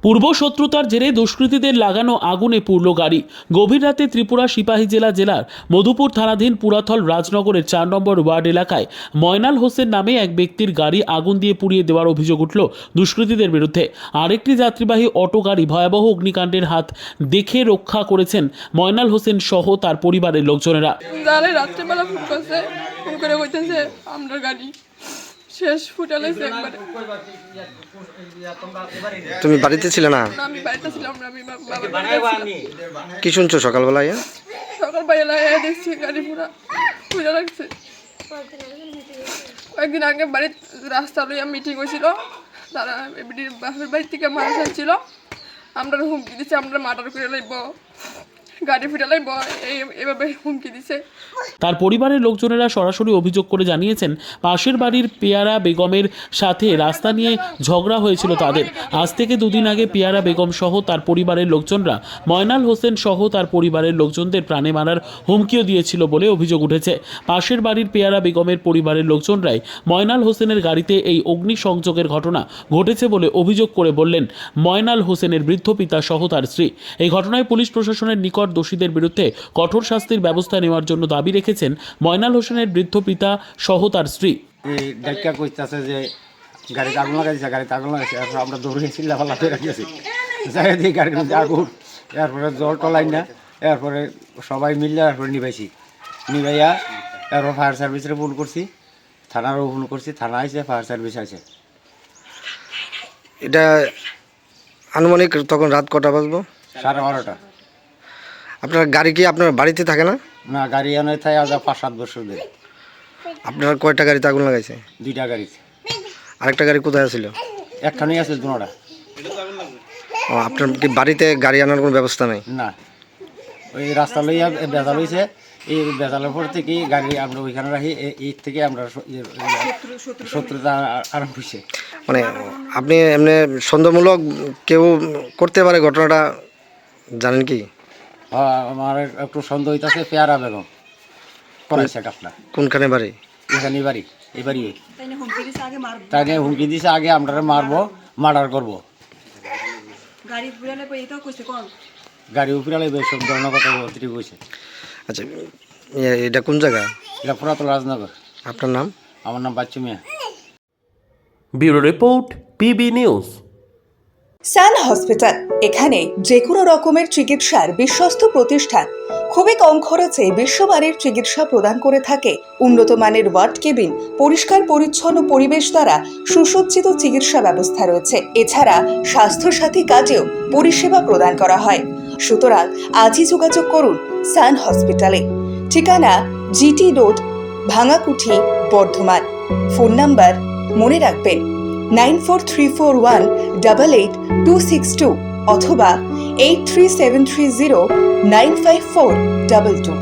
পূর্ব শত্রুতার জেরে দুষ্কৃতীদের লাগানো আগুনে পুড়ল গাড়ি। গভীর রাতে ত্রিপুরা সিপাহীজলা জেলার মধুপুর থানাধীন পুরাথল রাজনগরের 4 নম্বর ওয়ার্ড এলাকায় ময়নাল হোসেন নামে এক ব্যক্তির গাড়ি আগুন দিয়ে পুড়িয়ে দেওয়ার অভিযোগ উঠল দুষ্কৃতীদের বিরুদ্ধে। আরেকটি যাত্রীবাহী অটো গাড়ি ভয়াবহ অগ্নিকাণ্ডের হাত দেখে রক্ষা করেছেন ময়নাল হোসেন সহ তার পরিবারের লোকজনেরা। রাত্রেবেলা ফোন করে বলতেছে আমরা গাড়ি শেষ ফুটালেছে একবারে। তুমি বাড়িতে ছিলে না? আমি বাড়িতে ছিলাম না, আমি বাবার বাড়িতে ছিলাম। কি শুনছো সকালবেলা? সকালবেলা দেখছি গাড়ি পুরো লাগছে। কয়েকদিন আগে বাড়ির রাস্তা লইয়া মিটিং হয়েছিল, তারা বাপের বাড়ি থেকে মানুষ আসছিল, আমরা হুমকি দিচ্ছে আমরা মার্ডার করে লাইব, গাড়ি ফিরে লাইব, এইভাবে হুমকি দিছে। তার পরিবারের লোকজনেরা সরাসরি অভিযোগ করে জানিয়েছেন পাশের বাড়ির পেয়ারা বেগমের সাথে রাস্তা নিয়ে ঝগড়া হয়েছিল তাদের। আজ থেকে দুদিন আগে পেয়ারা বেগম সহ তার পরিবারের লোকজনরা ময়নাল হোসেন সহ তার পরিবারের লোকজনদের প্রাণে মারার হুমকিও দিয়েছিল বলে অভিযোগ উঠেছে। পাশের বাড়ির পেয়ারা বেগমের পরিবারের লোকজনরাই ময়নাল হোসেনের গাড়িতে এই অগ্নিসংযোগের ঘটনা ঘটেছে বলে অভিযোগ করে বললেন ময়নাল হোসেনের বৃদ্ধ পিতা সহ তার স্ত্রী। এই ঘটনায় পুলিশ প্রশাসনের নিকট দোষীদের বিরুদ্ধে কঠোর শাস্তির ব্যবস্থা নেওয়ার জন্য দাবি রেখেছেন ময়নাল হোসেনের বৃদ্ধ পিতা সহ তার স্ত্রী। ডাক্তার কইতাছে যে গাড়িতে আগুন লাগাইছে, গাড়িতে আগুন লাগাইছে, আমরা দৌড়ে চিল্লাফাল্লা করে রাখিয়েছি, যাই দিয়ে গাড়ির মধ্যে আগুন, এরপরে জল টলাই না, এরপরে সবাই মিললে এরপরে নিভাইয়া এরপর ফায়ার সার্ভিসে ফোন করছি, থানারও ফোন করছি, থানা আইছে, ফায়ার সার্ভিস আছে। এটা আনুমানিক তখন রাত কটা বাজবো? 12:30। আপনার গাড়ি কি আপনার বাড়িতে থাকে না? না, গাড়ি এনে থাকে আজ 5-7 বছর ধরে। আপনার কয়টা গাড়িতে আগুন লাগাইছে? 2টা গাড়িতে। আরেকটা গাড়ি কোথায় ছিল? একখানেই আছে, দুটা। ও, আপনার কি বাড়িতে গাড়ি আনার কোনো ব্যবস্থা নেই? না, ওই রাস্তা লইয়া বেজাল হয়েছে, এই বেজালের পর থেকে গাড়ি আমরা ওইখানে রাখি, এই থেকে আমরা শত্রুতা আরম্ভ হয়েছে। মানে আপনি এমনি সন্দেহমূলক কেউ করতে পারে ঘটনাটা জানেন কি? আমার একটু সন্দেহ হইতেছে পেয়ারা বেগম করেছে কাপলা। কোনখানে বাড়ি? এখানে বাড়ি, এই বাড়ি। তাই নিয়ে হুমকি দিছে আগে আমরা মারবো, মার্ডার করবো, গাড়ি উপরে লাগবে, সব ধরনের কথা অতিরিক্ত হয়েছে। আচ্ছা, এটা কোন জায়গা? এটা পুরাতন রাজনগর। আপনার নাম? আমার নাম Bachchu Mia. Bureau report, PB news. Sun hospital, এখানে যে কোনো রকমের চিকিৎসার বিশ্বস্ত প্রতিষ্ঠান। খুবই কম খরচে বিশ্বমানের চিকিৎসা প্রদান করে থাকে। উন্নত মানের ওয়ার্ড কেবিন, পরিষ্কার পরিচ্ছন্ন পরিবেশ দ্বারা সুসজ্জিত চিকিৎসা ব্যবস্থা রয়েছে। এছাড়া স্বাস্থ্যসাথী কাজেও পরিষেবা প্রদান করা হয়। সুতরাং আজই যোগাযোগ করুন সান হসপিটালে। ঠিকানা GT road, Bhangakuthi, Bardhaman. Phone number মনে রাখবেন 9434188262 অথবা 83730954222।